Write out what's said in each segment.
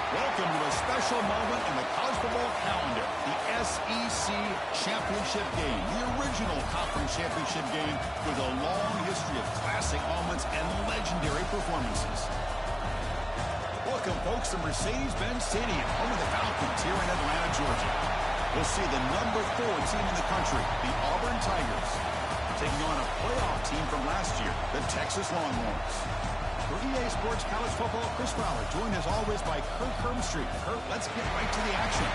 Welcome to a special moment in the college football calendar, the SEC Championship Game, the original conference championship game with a long history of classic moments and legendary performances. Welcome, folks, to Mercedes-Benz Stadium, home of the Falcons here in Atlanta, Georgia. We'll see the number 4 team in the country, the Auburn Tigers, taking on a playoff team from last year, the Texas Longhorns. For EA Sports College Football, Chris Fowler, joined as always by Kurt Hermstreet. Kurt, let's get right to the action.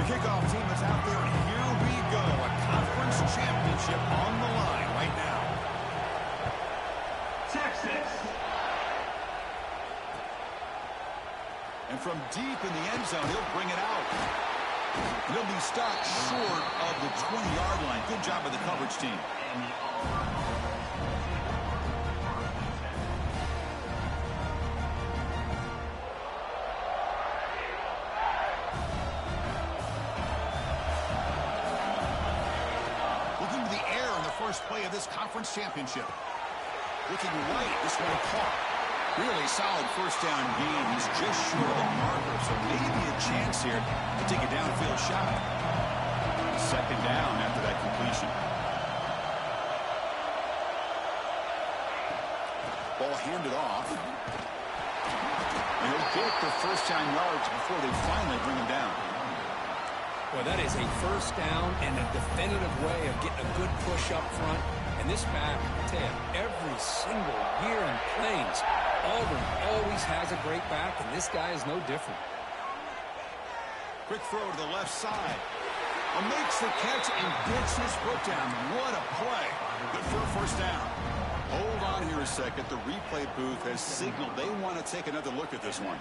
Kickoff team is out there, and here we go. A conference championship on the line right now. Texas. And from deep in the end zone, he'll bring it out. And he'll be stopped short of the 20-yard line. Good job by the coverage team. First play of this conference championship. Looking right, this one caught. Really solid first down gain. He's just short of the marker, so maybe a chance here to take a downfield shot. Second down after that completion. Ball handed off. And he'll get the first down yards before they finally bring him down. Well, that is a first down and a definitive way of getting a good push up front. And this back, I tell you, every single year in Plains, Auburn always has a great back, and this guy is no different. Quick throw to the left side. Makes the catch and gets his foot down. What a play. Good for a first down. Hold on here a second. The replay booth has signaled they want to take another look at this one.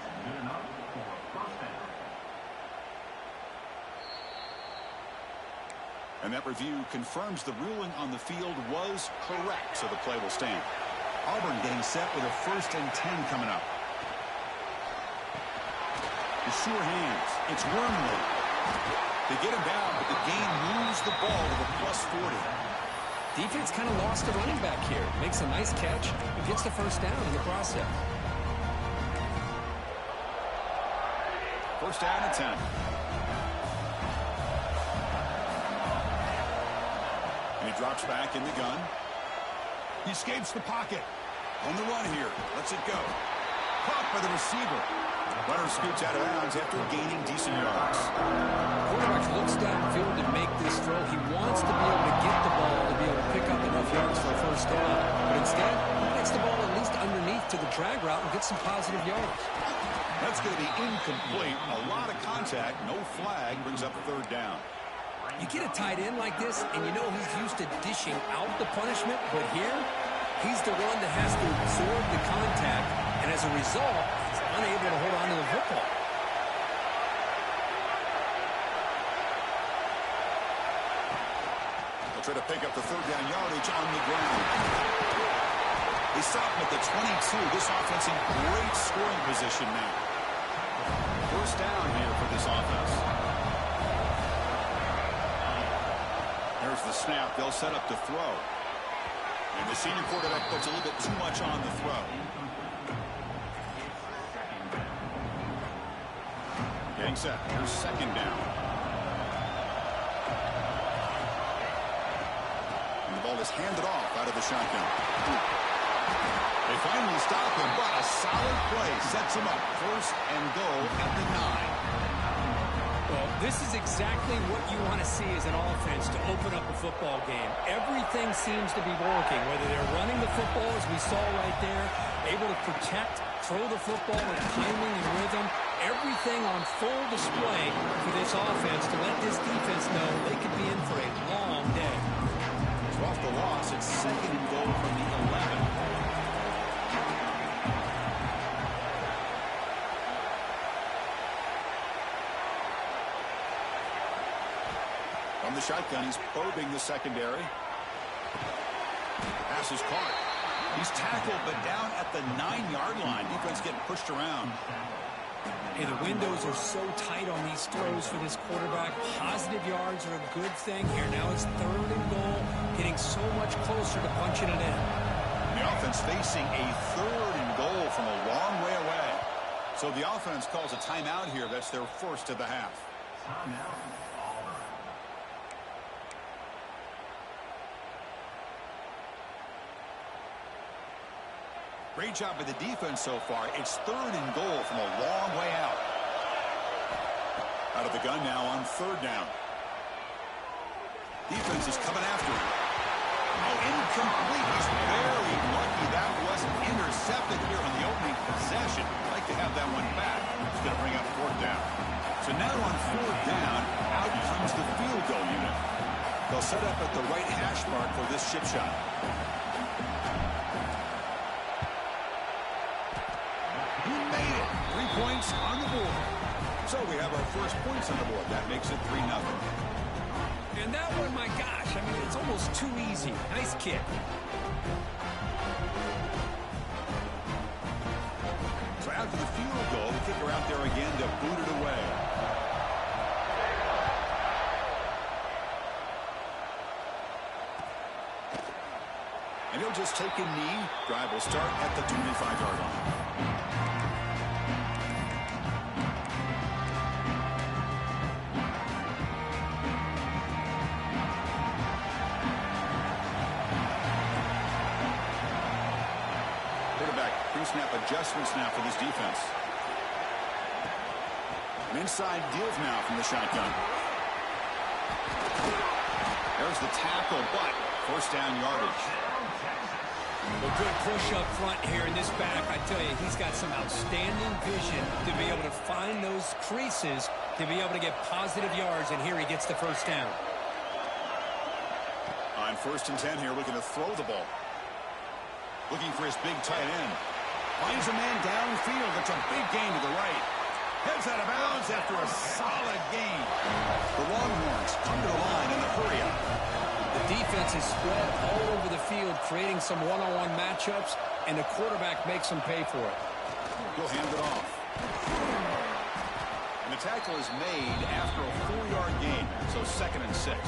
And that review confirms the ruling on the field was correct, so the play will stand. Auburn getting set with a 1st and 10 coming up. The sure hands. It's Wormley. They get him down, but the game moves the ball to the +40. Defense kind of lost a running back here. Makes a nice catch, but gets the first down in the process. First down and 10. He drops back in the gun. He escapes the pocket. On the run here. Lets it go. Caught by the receiver. Runner scoots out of bounds after gaining decent yards. Quarterback looks downfield to make this throw. He wants to be able to get the ball to be able to pick up enough yards for a first down. But instead, he takes the ball at least underneath to the drag route and gets some positive yards. That's going to be incomplete. A lot of contact. No flag. Brings up a 3rd down. You get a tight end like this, and you know he's used to dishing out the punishment, but here, he's the one that has to absorb the contact, and as a result, he's unable to hold on to the football. They'll try to pick up the 3rd down yardage on the ground. They stop him at the 22. This offense in great scoring position now. First down here for this offense. There's the snap. They'll set up to throw. And the senior quarterback puts a little bit too much on the throw. Getting set. Here's 2nd down. And the ball is handed off out of the shotgun. They finally stop him, but a solid play sets him up. 1st and goal at the 9. Well, this is exactly what you want to see as an offense to open up a football game. Everything seems to be working, whether they're running the football, as we saw right there, able to protect, throw the football with timing and rhythm. Everything on full display for this offense to let this defense know they could be in for a long day. Off the loss, it's 2nd and goal from the 11. From the shotgun, he's probing the secondary. Pass is caught. He's tackled, but down at the 9-yard line. Defense getting pushed around. Hey, the windows are so tight on these throws for this quarterback. Positive yards are a good thing here. Now it's 3rd and goal, getting so much closer to punching it in. The offense facing a 3rd and goal from a long way away. So the offense calls a timeout here. That's their first of the half. Great job by the defense so far. It's 3rd and goal from a long way out. Out of the gun now on 3rd down. Defense is coming after him. Oh, incomplete. He's very lucky that wasn't intercepted here on the opening possession. I'd like to have that one back. It's going to bring up 4th down. So now on 4th down, out comes the field goal unit. They'll set up at the right hash mark for this chip shot. He made it. 3 points on the board. So we have our first points on the board. That makes it 3-0. And that one, my gosh, I mean, it's almost too easy. Nice kick. So after the field goal, the kicker out there again to boot it away. And he'll just take a knee. Drive will start at the 25-yard line. Pre-snap adjustments now for this defense. An inside give now from the shotgun. There's the tackle, but 1st down yardage. A good push up front here in this back. I tell you, he's got some outstanding vision to be able to find those creases, to be able to get positive yards, and here he gets the 1st down. On 1st and 10 here, looking to throw the ball. Looking for his big tight end. Finds a man downfield. That's a big gain to the right. Heads out of bounds after a solid gain. The Longhorns come to the line in the hurry-up. The defense is spread all over the field, creating some one-on-one matchups, and the quarterback makes them pay for it. He'll hand it off. And the tackle is made after a 4-yard gain, so 2nd and 6.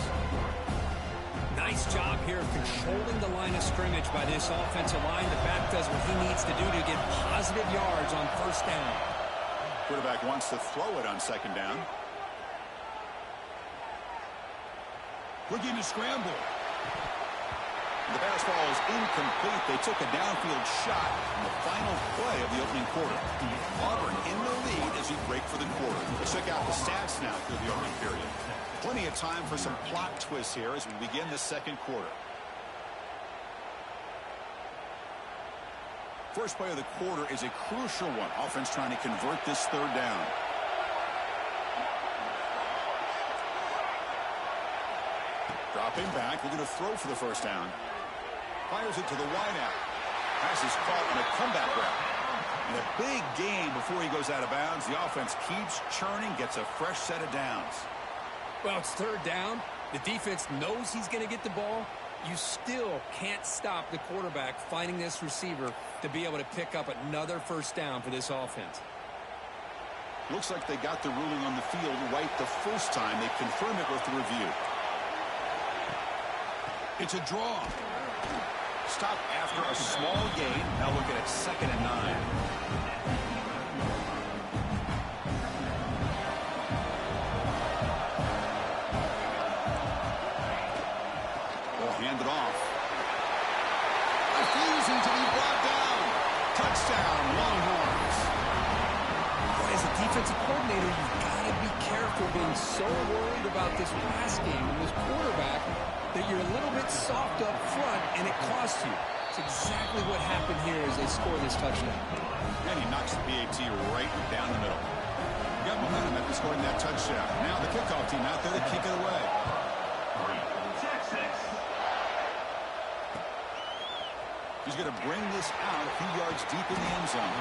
Nice job here of controlling the line of scrimmage by this offensive line. The back does what he needs to do to get positive yards on 1st down. Quarterback wants to throw it on 2nd down. Looking to scramble. The pass ball is incomplete. They took a downfield shot in the final play of the opening quarter. Auburn in the lead as we break for the quarter. Let's check out the stats now through the opening period. Plenty of time for some plot twists here as we begin the 2nd quarter. First play of the quarter is a crucial one. Offense trying to convert this 3rd down. Dropping back, looking to throw for the 1st down. Fires it to the wideout. Pass is caught on a comeback route. And a big gain before he goes out of bounds. The offense keeps churning, gets a fresh set of downs. Well, it's 3rd down. The defense knows he's going to get the ball. You still can't stop the quarterback finding this receiver to be able to pick up another 1st down for this offense. Looks like they got the ruling on the field right the first time. They confirm it with the review. It's a draw. Stop after a small gain. Now look at it, 2nd and 9. Hand it off. Refusing to be brought down. Touchdown, Longhorns. As a defensive coordinator, you've got to be careful being so worried about this pass game and this quarterback that you're a little bit soft up front, and it costs you. It's exactly what happened here as they score this touchdown. And he knocks the PAT right down the middle. You got momentum after scoring that touchdown. Now the kickoff team out there to kick it away. He's going to bring this out a few yards deep in the end zone.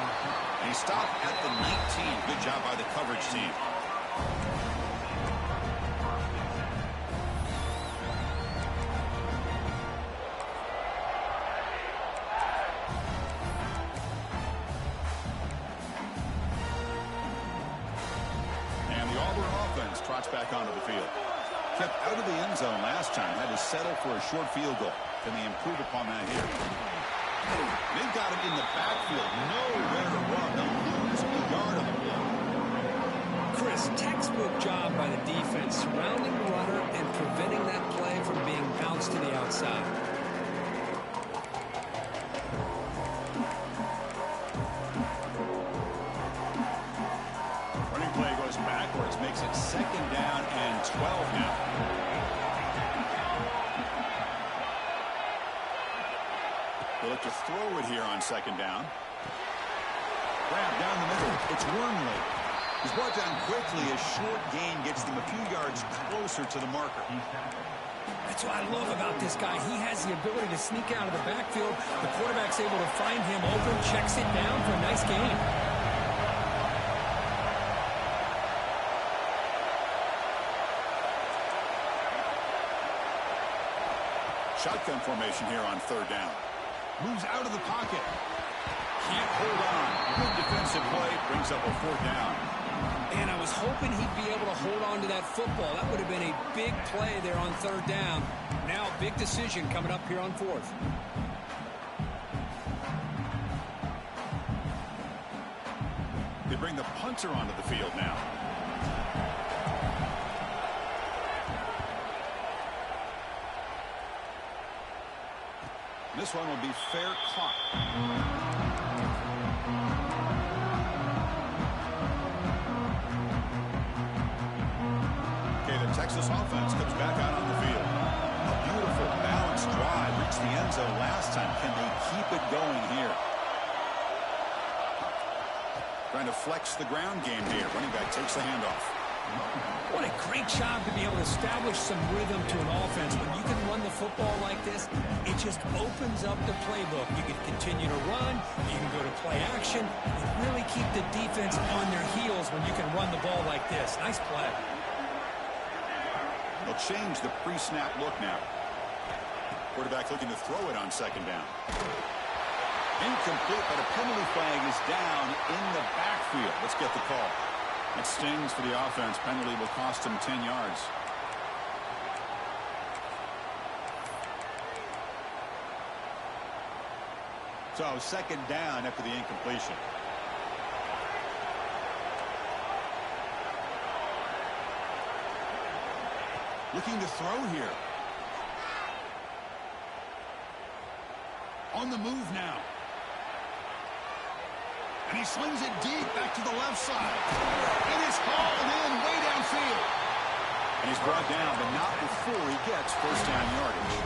And he stopped at the 19. Good job by the coverage team. back onto the field. Kept out of the end zone last time. Had to settle for a short field goal. Can they improve upon that here? They've got him in the backfield. Nowhere to run. They'll lose a yard on the play. Chris, textbook job by the defense, surrounding the runner and preventing that play from being bounced to the outside. Running play goes backwards, makes it 2nd down and 12 now. They'll look to throw it here on 2nd down. Grab down the middle. It's Wormley. He's brought down quickly. A short gain gets them a few yards closer to the marker. That's what I love about this guy. He has the ability to sneak out of the backfield. The quarterback's able to find him open, checks it down for a nice gain. Shotgun formation here on 3rd down. Moves out of the pocket. Can't hold on. Good defensive play. Brings up a 4th down. And I was hoping he'd be able to hold on to that football. That would have been a big play there on 3rd down. Now a big decision coming up here on 4th. They bring the punter onto the field now. This one will be fair caught. Texas offense comes back out on the field. A beautiful, balanced drive. Reached the end zone last time. Can they keep it going here? Trying to flex the ground game here. Running back takes the handoff. What a great job to be able to establish some rhythm to an offense. When you can run the football like this, it just opens up the playbook. You can continue to run. You can go to play action. And really keep the defense on their heels when you can run the ball like this. Nice play. They'll change the pre-snap look now. Quarterback looking to throw it on 2nd down. Incomplete, but a penalty flag is down in the backfield. Let's get the call. That stings for the offense. Penalty will cost him 10 yards. So 2nd down after the incompletion. Looking to throw here. On the move now. And he slings it deep back to the left side. It is hauled in way downfield. And he's brought down, but not before he gets 1st down yardage.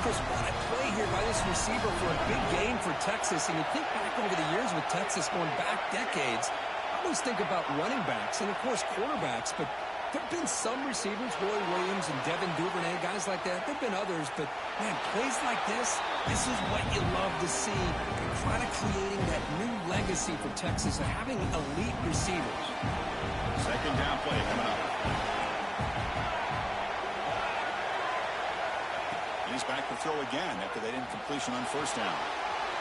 Chris, what a play here by this receiver for a big gain for Texas. And you think back over the years with Texas going back decades, I always think about running backs and, of course, quarterbacks, but there have been some receivers, Roy Williams and Devin Duvernay, guys like that. There have been others, but, man, plays like this is what you love to see. They're kind of creating that new legacy for Texas of having elite receivers. 2nd down play coming up. And he's back to throw again after that incompletion on 1st down.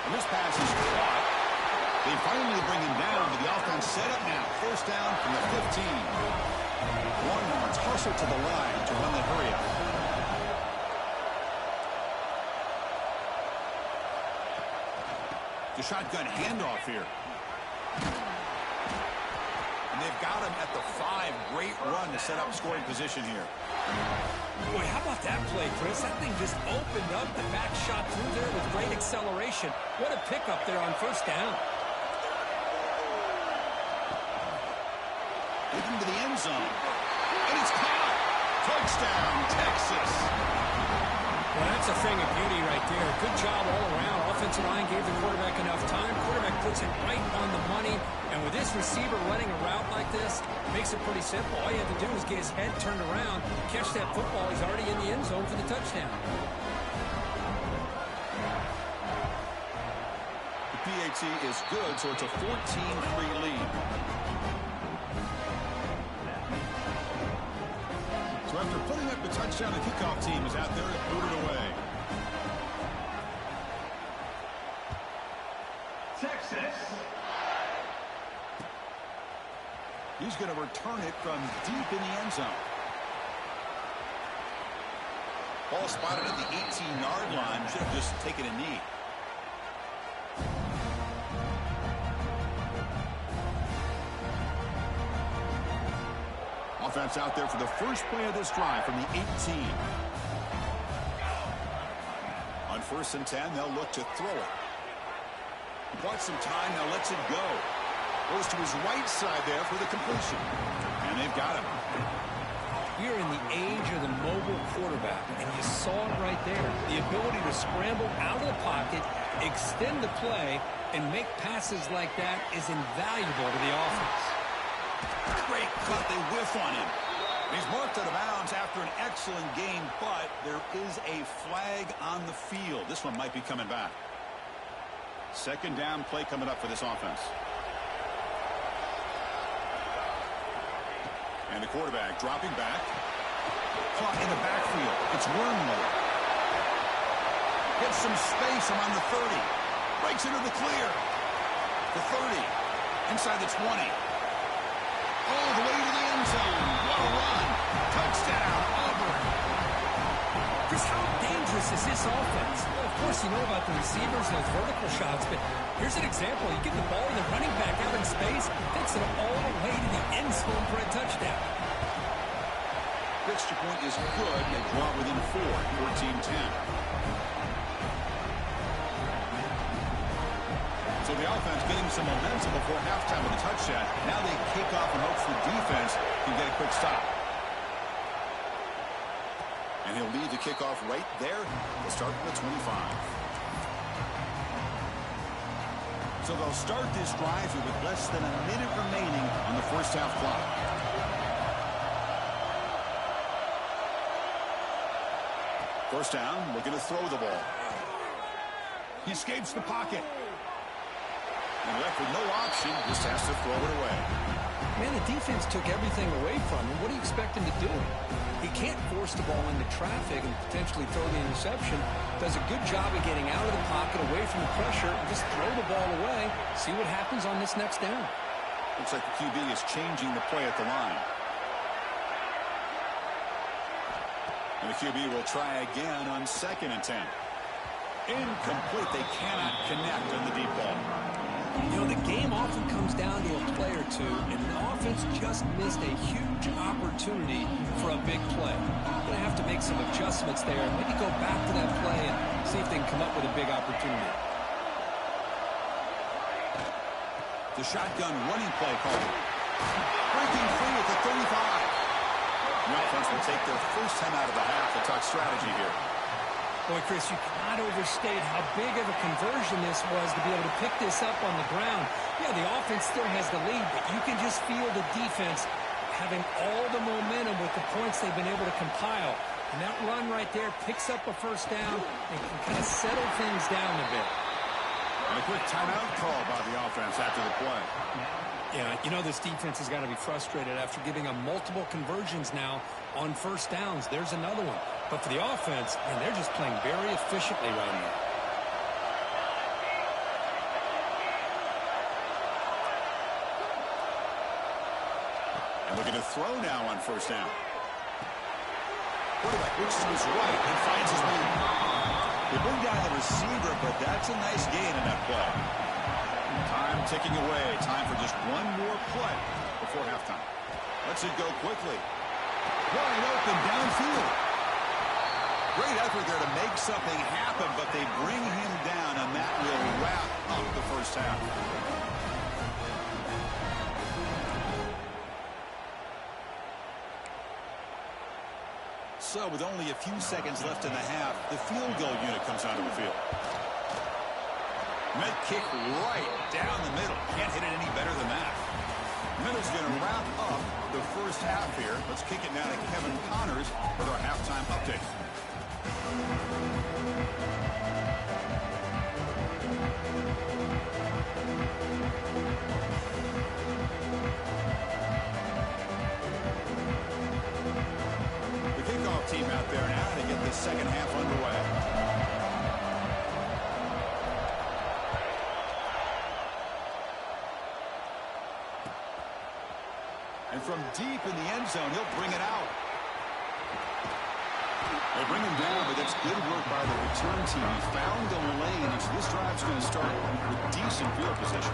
And this pass is caught. They finally bring him down, but the offense set up now. 1st down from the 15. Longhorns hustle to the line to run the hurry up. The shotgun handoff here. And they've got him at the 5. Great run to set up scoring position here. Boy, how about that play, Chris? That thing just opened up. The back shot through there with great acceleration. What a pickup there on 1st down. Looking to the end zone. And it's caught. Touchdown, Texas. Well, that's a thing of beauty right there. Good job all around. Offensive line gave the quarterback enough time. Quarterback puts it right on the money. And with this receiver running a route like this, it makes it pretty simple. All you have to do is get his head turned around, catch that football. He's already in the end zone for the touchdown. The PAT is good, so it's a 14-3 lead. So after putting up the touchdown, the kickoff team is out there to boot it away. Texas. He's going to return it from deep in the end zone. Ball spotted at the 18-yard line. Should have just taken a knee. Offense out there for the first play of this drive from the 18. On 1st and 10, they'll look to throw it. He bought some time, now lets it go. Goes to his right side there for the completion. And they've got him. We are in the age of the mobile quarterback, and you saw it right there. The ability to scramble out of the pocket, extend the play, and make passes like that is invaluable to the offense. Great cut. They whiff on him. He's marked out of bounds after an excellent game, but there is a flag on the field. This one might be coming back. 2nd down play coming up for this offense. And the quarterback dropping back. Caught in the backfield. It's Wormley. Gets some space around the 30. Breaks into the clear. The 30. Inside the 20. All the way to the end zone. What a run. Touchdown, Auburn. Just how dangerous is this offense? Well, of course, you know about the receivers and those vertical shots, but here's an example. You get the ball to the running back out in space, takes it all the way to the end zone for a touchdown. Extra point is good. They draw within 4, 14-10. So the offense getting some momentum before halftime with a touchdown. Now they kick off in hopes the defense can get a quick stop. And he'll lead the kickoff right there. They'll start from the 25. So they'll start this drive with less than a minute remaining on the first half clock. First down, looking to throw the ball. He escapes the pocket. And left with no option, just has to throw it away. Man, the defense took everything away from him. What do you expect him to do? He can't force the ball into traffic and potentially throw the interception. Does a good job of getting out of the pocket, away from the pressure, and just throw the ball away. See what happens on this next down. Looks like the QB is changing the play at the line. And the QB will try again on 2nd and 10. Incomplete. They cannot connect on the deep ball. You know, the game often comes down to a play or two, and the offense just missed a huge opportunity for a big play. Going to have to make some adjustments there and maybe go back to that play and see if they can come up with a big opportunity. The shotgun running play called. Breaking free at the 35. The offense will take their first time out of the half to talk strategy here. Boy, Chris, you cannot overstate how big of a conversion this was to be able to pick this up on the ground. Yeah, the offense still has the lead, but you can just feel the defense having all the momentum with the points they've been able to compile. And that run right there picks up a first down and can kind of settle things down a bit. And a quick timeout call by the offense after the play. Yeah, you know this defense has got to be frustrated after giving them multiple conversions now on first downs. There's another one. But for the offense, man, they're just playing very efficiently right now. And looking to throw now on first down. Quarterback looks to his right and finds his man. They bring down the receiver, but that's a nice gain in that play. Time ticking away. Time for just one more play before halftime. Lets it go quickly. Wide open downfield. Great effort there to make something happen, but they bring him down, and that will wrap up the first half. So with only a few seconds left in the half, the field goal unit comes onto the field. Med kick right down the middle. Can't hit it any better than that. Middle's going to wrap up the first half here. Let's kick it now to Kevin Connors with our halftime update. The kickoff team out there now to get the second half underway. And from deep in the end zone, he'll bring it out. They bring him down, but that's good work by the return team. He found the lane, and so this drive's going to start with decent field position.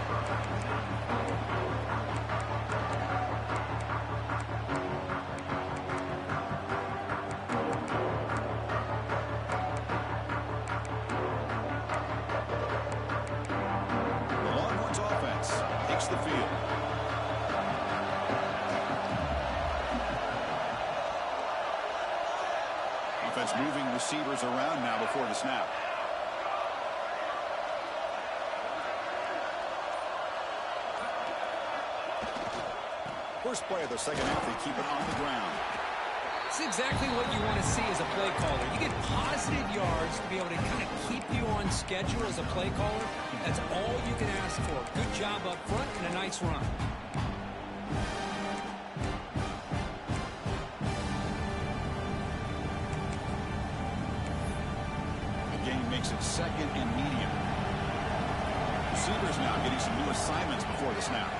The Longhorns offense takes the field. Offense moving receivers around now before the snap. First play of the second half, they keep it on the ground. It's exactly what you want to see as a play caller. You get positive yards to be able to kind of keep you on schedule as a play caller. That's all you can ask for. Good job up front and a nice run. Makes it second and medium. Receivers now getting some new assignments before the snap.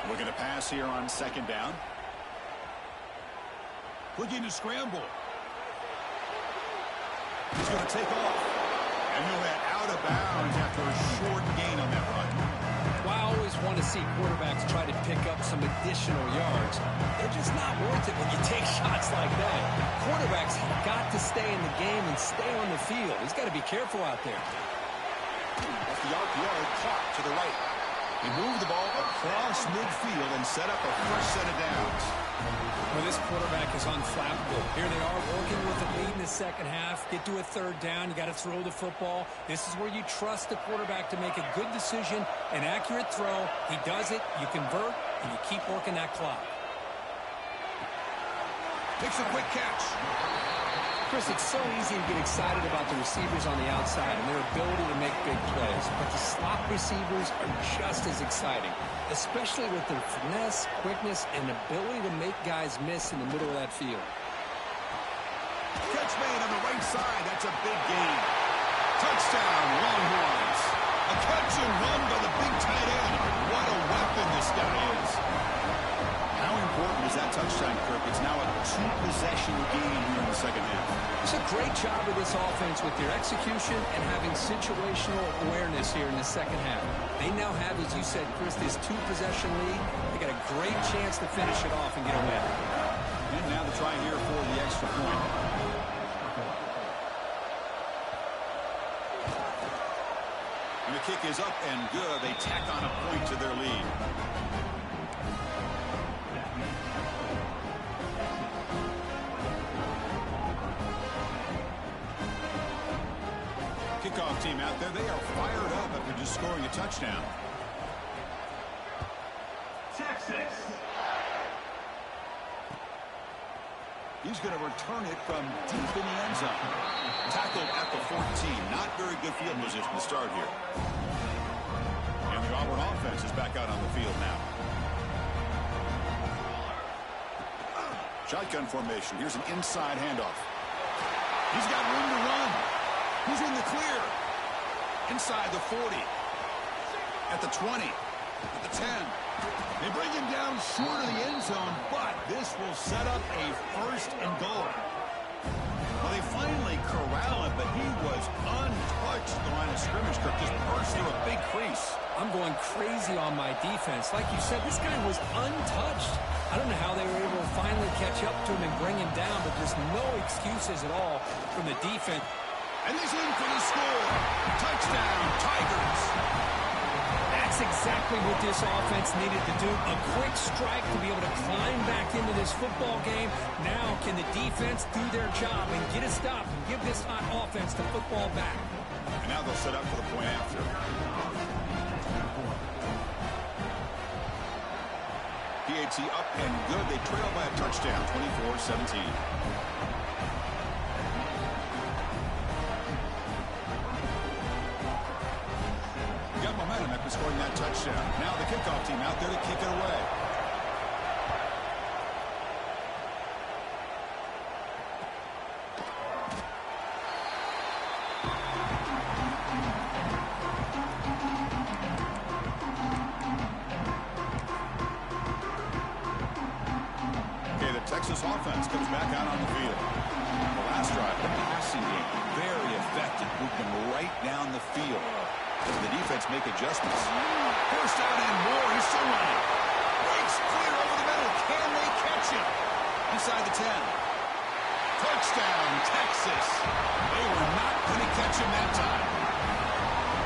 Looking to pass here on second down. Looking to scramble. He's going to take off. And he'll head out of bounds after a short gain on that run. Well, I always want to see quarterbacks try to pick up some additional yards. They're just not worth it when you take shots like that. Quarterbacks have got to stay in the game and stay on the field. He's got to be careful out there. Off the RPO, clock to the right. He moved the ball across midfield and set up a fresh set of downs. Well, this quarterback is unflappable. Here they are working with the lead in the second half. Get to a third down. You got to throw the football. This is where you trust the quarterback to make a good decision, an accurate throw. He does it, you convert, and you keep working that clock. Makes a quick catch. Chris, it's so easy to get excited about the receivers on the outside and their ability to make big plays. But the slot receivers are just as exciting, especially with their finesse, quickness, and ability to make guys miss in the middle of that field. Catch made on the right side. That's a big gain. Touchdown, Longhorns. A catch and run by the big tight end. What a weapon this guy is. How important is that touchdown, Kirk? It's now a two-possession game here in the second half. It's a great job of this offense with their execution and having situational awareness here in the second half. They now have, as you said, Chris, this two-possession lead. They got a great chance to finish it off and get a win. And now the try here for the extra point. And the kick is up and good. They tack on a point to their lead. Kickoff team out there, they are fired up after just scoring a touchdown. Texas. He's going to return it from deep in the end zone. Tackled at the 14. Not very good field position to start here. And the Auburn offense is back out on the field now. Shotgun formation. Here's an inside handoff. He's got room to run. He's in the clear. Inside the 40. At the 20. At the 10. They bring him down short of the end zone, but this will set up a first and goal. Well, they finally corral him, but he was untouched at the line of scrimmage. Kirk just burst through a big crease. I'm going crazy on my defense. Like you said, this guy was untouched. I don't know how they were able to finally catch up to him and bring him down, but there's no excuses at all from the defense. And he's in for the score. Touchdown, Tigers. That's exactly what this offense needed to do. A quick strike to be able to climb back into this football game. Now can the defense do their job and get a stop and give this hot offense the football back? And now they'll set up for the point after. PAT up and good. They trail by a touchdown, 24-17. Got momentum after scoring that touchdown. Now the kickoff team out there to kick it away. Texas offense comes back out on the field. The last drive, the passing game, very effective. Moved them right down the field. The defense make adjustments. First down and more. He's still running. Breaks clear over the middle. Can they catch him? Inside the 10. Touchdown, Texas. They were not going to catch him that time.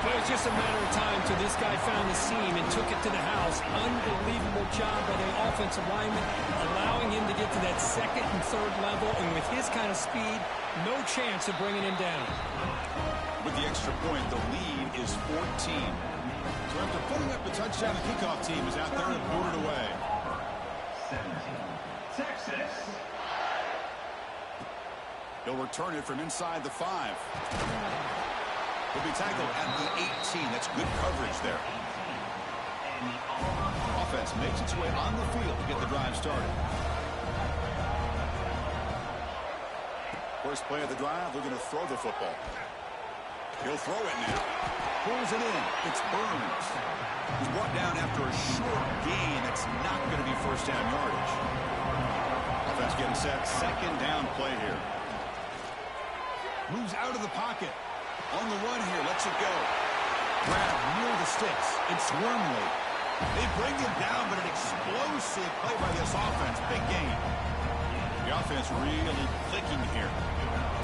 It was just a matter of time till this guy found the seam and took it to the house. Unbelievable job by the offensive lineman, allowing him to get to that second and third level. And with his kind of speed, no chance of bringing him down. With the extra point, the lead is 14. So after putting up the touchdown, the kickoff team is out there to boot it away. 17, Texas. He'll return it from inside the 5. He'll be tackled at the 18. That's good coverage there. Offense makes its way on the field to get the drive started. First play of the drive, they're going to throw the football. He'll throw it now. Pulls it in. It's Burns. He's brought down after a short gain. That's not going to be first down yardage. Offense getting set. Second down play here. Moves out of the pocket. On the run here. Lets it go. Grab near the sticks. It's Wormley. They bring him down, but an explosive play by this offense. Big gain. The offense really clicking here.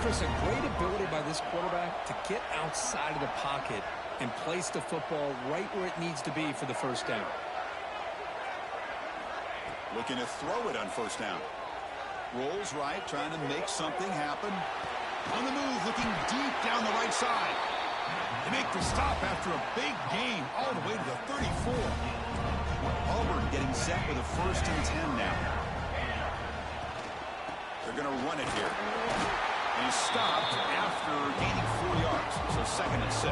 Chris, a great ability by this quarterback to get outside of the pocket and place the football right where it needs to be for the first down. Looking to throw it on first down. Rolls right, trying to make something happen. On the move, looking deep down the right side. They make the stop after a big gain all the way to the 34. Auburn getting set with a first and 10 now. They're going to run it here. And he's stopped after gaining 4 yards. So second and 6.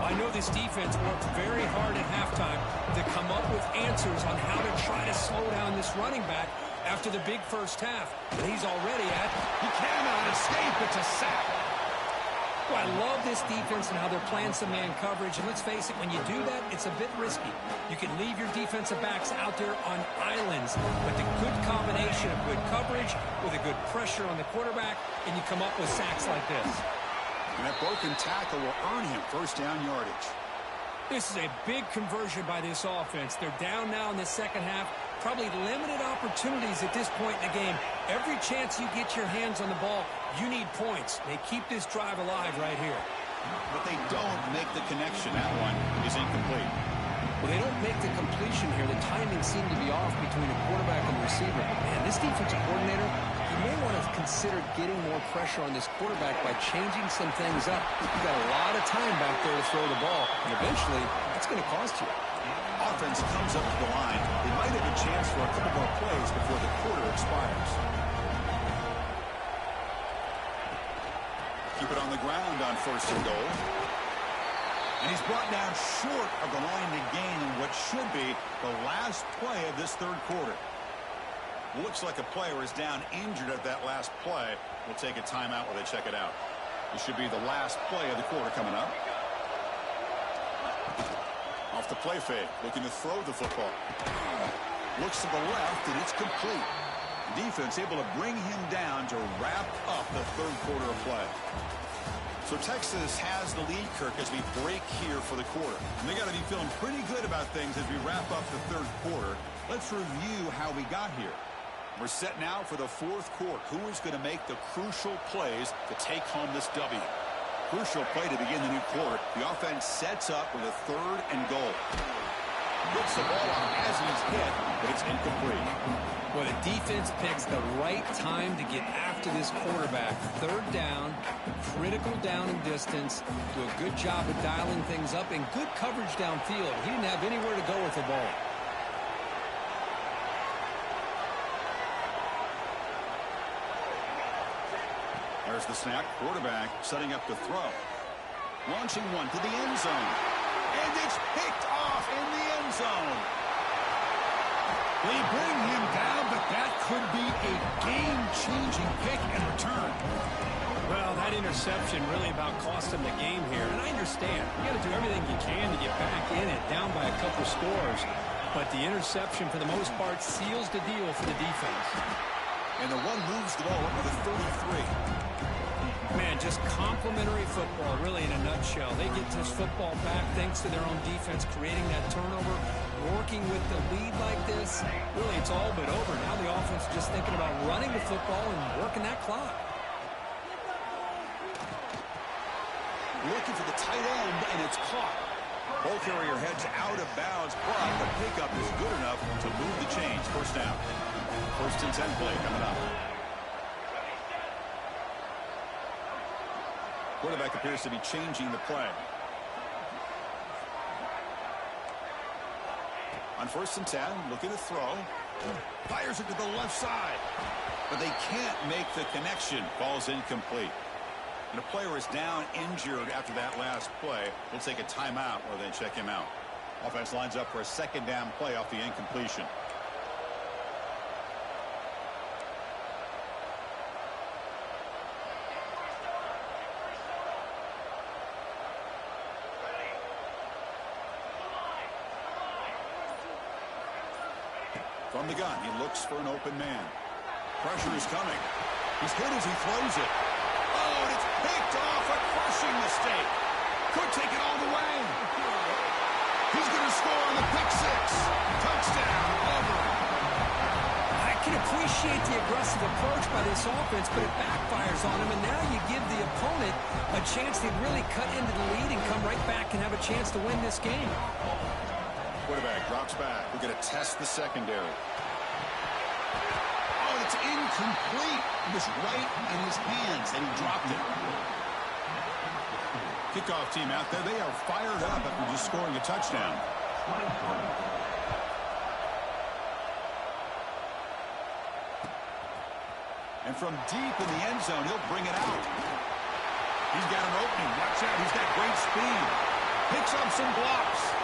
I know this defense worked very hard at halftime to come up with answers on how to try to slow down this running back after the big first half. And he's already at. He cannot escape. It's a sack. Well, I love this defense and how they're playing some man coverage. And let's face it, when you do that, it's a bit risky. You can leave your defensive backs out there on islands. But the good combination of good coverage with a good pressure on the quarterback, and you come up with sacks like this. And that broken tackle will earn him first down yardage. This is a big conversion by this offense. They're down now in the second half. Probably limited opportunities at this point in the game. Every chance you get your hands on the ball, you need points. They keep this drive alive right here. But they don't make the connection. That one is incomplete. Well, they don't make the completion here. The timing seemed to be off between the quarterback and the receiver. But, man, this defensive coordinator, you may want to consider getting more pressure on this quarterback by changing some things up. You've got a lot of time back there to throw the ball, and eventually that's going to cost you. Offense comes up to the line. They might have a chance for a couple more plays before the quarter expires. Keep it on the ground on first and goal. And he's brought down short of the line to gain in what should be the last play of this third quarter. Looks like a player is down injured at that last play. We'll take a timeout while they check it out. This should be the last play of the quarter coming up. Off the play fake, looking to throw the football. Looks to the left, and it's complete. Defense able to bring him down to wrap up the third quarter of play. So Texas has the lead, Kirk, as we break here for the quarter. And they got to be feeling pretty good about things as we wrap up the third quarter. Let's review how we got here. We're set now for the fourth quarter. Who is going to make the crucial plays to take home this W? Crucial play to begin the new quarter. The offense sets up with a third and goal. Gets the ball on as he's hit, but it's incomplete. Well, the defense picks the right time to get after this quarterback. Third down, critical down and distance. Do a good job of dialing things up and good coverage downfield. He didn't have anywhere to go with the ball. There's the snap. Quarterback setting up the throw. Launching one to the end zone. And it's picked off in the end zone. They bring him down, but that could be a game-changing pick and return. Well, that interception really about cost him the game here. And I understand. You got to do everything you can to get back in it, down by a couple scores. but the interception, for the most part, seals the deal for the defense. And the one moves the ball up to the 33. Man, just complimentary football, really, in a nutshell. They get this football back thanks to their own defense, creating that turnover, working with the lead like this. Really, it's all but over. Now the offense is just thinking about running the football and working that clock. Looking for the tight end, and it's caught. Ball carrier heads out of bounds, but the pickup is good enough to move the chains. First down. First and 10 play coming up. Quarterback appears to be changing the play. On first and 10, looking to throw. Fires it to the left side. But they can't make the connection. Ball's incomplete. And a player is down injured after that last play. We'll take a timeout or then check him out. Offense lines up for a second down play off the incompletion. From the gun, he looks for an open man. Pressure is coming. He's hit as he throws it. Oh, and it's picked off. A crushing mistake. Could take it all the way. He's going to score on the pick six. Touchdown, Auburn. I can appreciate the aggressive approach by this offense, but it backfires on him, and now you give the opponent a chance to really cut into the lead and come right back and have a chance to win this game. Quarterback drops back. We're going to test the secondary. Oh, it's incomplete. It was right in his hands, and he dropped it. Kickoff team out there. They are fired up after just scoring a touchdown. And from deep in the end zone, he'll bring it out. He's got an opening. Watch out. He's got great speed. Picks up some blocks.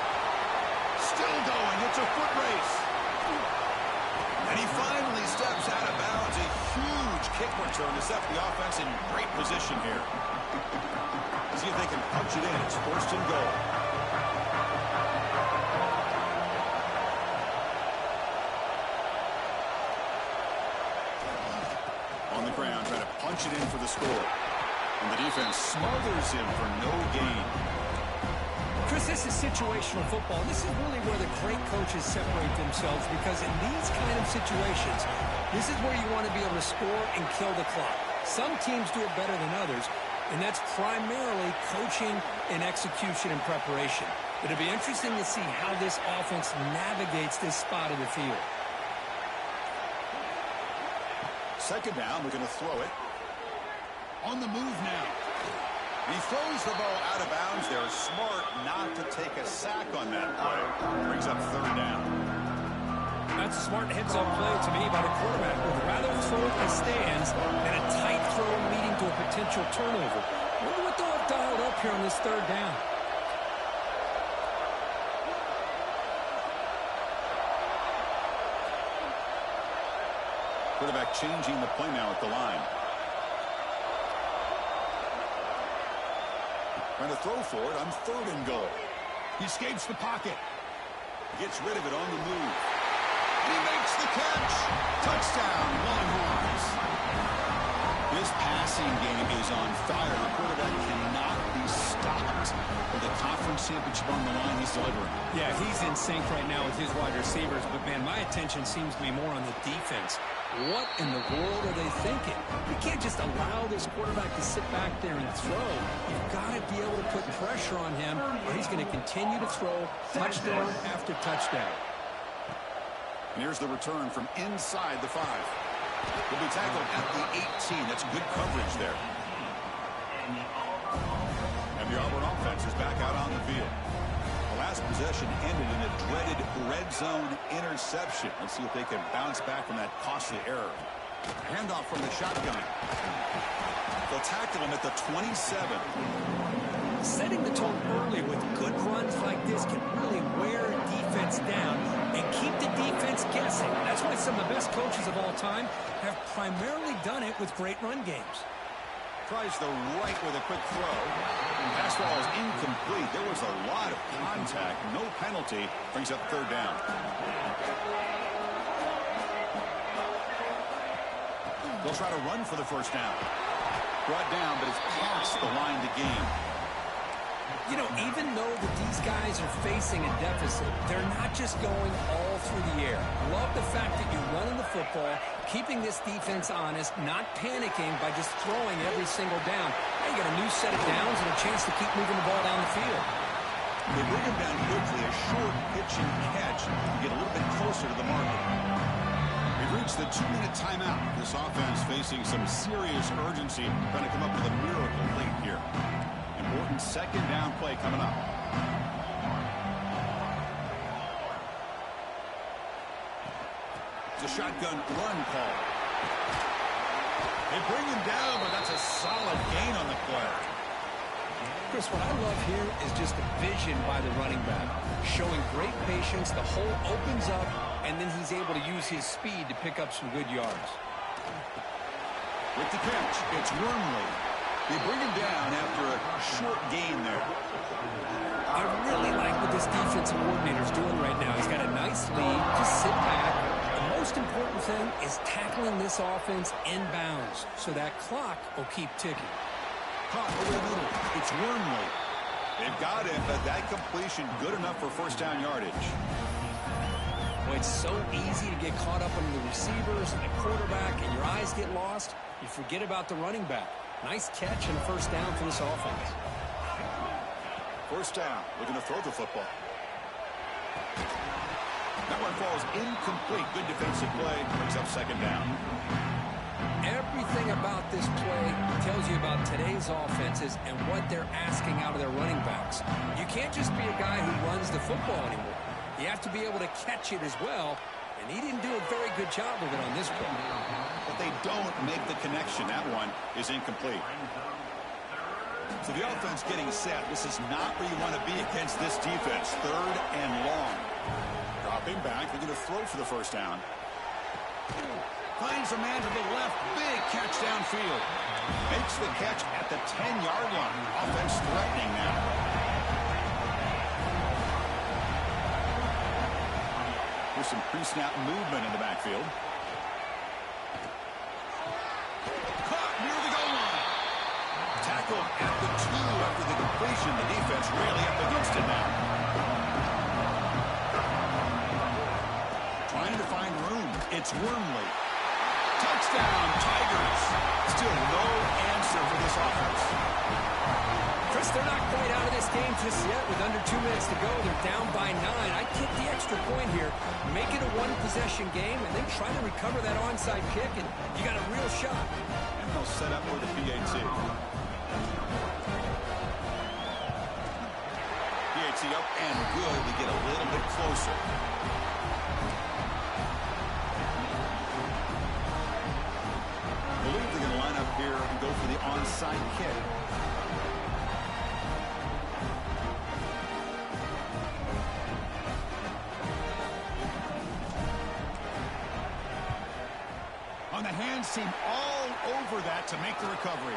Still going. It's a foot race. And he finally steps out of bounds. A huge kick return to set the offense in great position here. See if they can punch it in. It's first and goal. On the ground, trying to punch it in for the score. And the defense smothers him for no gain. Chris, this is situational football. This is really where the great coaches separate themselves, because in these kind of situations, this is where you want to be able to score and kill the clock. Some teams do it better than others, and that's primarily coaching and execution and preparation. But it'll be interesting to see how this offense navigates this spot of the field. Second down, we're going to throw it. On the move now. He throws the ball out of bounds. They're smart not to take a sack on that play. Brings up third down. That's a smart heads-up play to me by the quarterback. Would rather throw it in the stands than a tight throw leading to a potential turnover. Wonder what they'll have dialed up here on this third down. Quarterback changing the play now at the line. Trying to throw for it on third and goal. He escapes the pocket. Gets rid of it on the move. And he makes the catch. Touchdown, Longhorns. This passing game is on fire. The quarterback cannot be stopped. With the conference championship on the line, he's delivering. Yeah, he's in sync right now with his wide receivers, but, man, my attention seems to be more on the defense. What in the world are they thinking? You can't just allow this quarterback to sit back there and throw. You've got to be able to put pressure on him, or he's going to continue to throw touchdown after touchdown. And here's the return from inside the 5. Will be tackled at the 18. That's good coverage there. And the Auburn offense is back out on the field. The last possession ended in a dreaded red zone interception. Let's see if they can bounce back from that costly error. Handoff from the shotgun. They'll tackle him at the 27. Setting the tone early with good runs like this can really wear a defense down and keep the defense guessing. That's why some of the best coaches of all time have primarily done it with great run games. tries the right with a quick throw. Pass ball is incomplete. There was a lot of contact. No penalty. Brings up third down. They'll try to run for the first down. Brought down, but it's past the line to gain. You know, even though that these guys are facing a deficit, they're not just going all through the air. Love the fact that you're running the football, keeping this defense honest, not panicking by just throwing every single down. Now you got a new set of downs and a chance to keep moving the ball down the field. They bring him down quickly, a short pitch and catch to get a little bit closer to the market. We've reached the 2-minute timeout. This offense facing some serious urgency, trying to come up with a miracle late here. Important second down play coming up. It's a shotgun run call. They bring him down, but that's a solid gain on the play. Chris, what I love here is just the vision by the running back. Showing great patience, the hole opens up, and then he's able to use his speed to pick up some good yards. With the catch, it's Wormley. They bring him down after a short gain there. I really like what this defensive coordinator's doing right now. He's got a nice lead. Just sit back. The most important thing is tackling this offense inbounds so that clock will keep ticking. Caught over the middle. It's Wormley. They've got him, but that completion good enough for first down yardage. Well, it's so easy to get caught up on the receivers and the quarterback, and your eyes get lost. You forget about the running back. Nice catch and a first down for this offense. First down, looking to throw the football. That one falls incomplete. Good defensive play, brings up second down. Everything about this play tells you about today's offenses and what they're asking out of their running backs. You can't just be a guy who runs the football anymore. You have to be able to catch it as well, and he didn't do a very good job of it on this play. But they don't make the connection. That one is incomplete. So the offense getting set. This is not where you want to be against this defense. Third and long. Dropping back. They're going to throw for the first down. Finds a man to the left. Big catch downfield. Makes the catch at the 10-yard line. Offense threatening now. There's some pre-snap movement in the backfield. Caught near the goal line. Tackled at the 2 after the completion. The defense really up against it now. Trying to find room. It's Wormley. Touchdown, Tigers. Still no answer for this offense. Chris, they're not quite out of this game just yet. With under 2 minutes to go, they're down by 9. I'd kick the extra point here, make it a one-possession game, and then try to recover that onside kick, and you got a real shot. And they'll set up for the PAT. PAT up and good to get a little bit closer. I believe they're going to line up here and go for the onside kick. On the hands team all over that to make the recovery.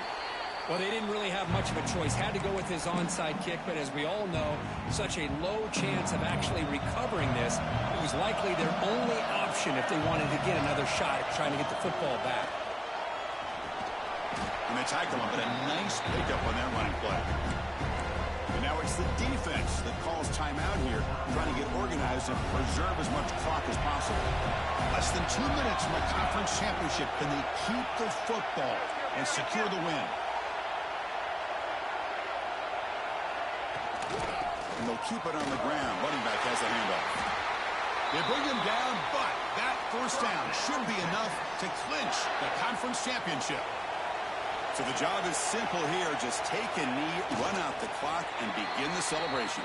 Well, they didn't really have much of a choice. Had to go with his onside kick, but as we all know, such a low chance of actually recovering this. It was likely their only option if they wanted to get another shot at trying to get the football back. And they tackle him, but a nice pickup on that running play. And now it's the defense that calls timeout here, trying to get organized and preserve as much clock as possible. Less than 2 minutes from a conference championship. Can they keep the football and secure the win? And they'll keep it on the ground. Running back has the handoff. They bring him down, but that first down should be enough to clinch the conference championship. So the job is simple here. Just take a knee, run out the clock, and begin the celebration.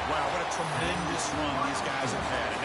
Wow, what a tremendous run these guys have had.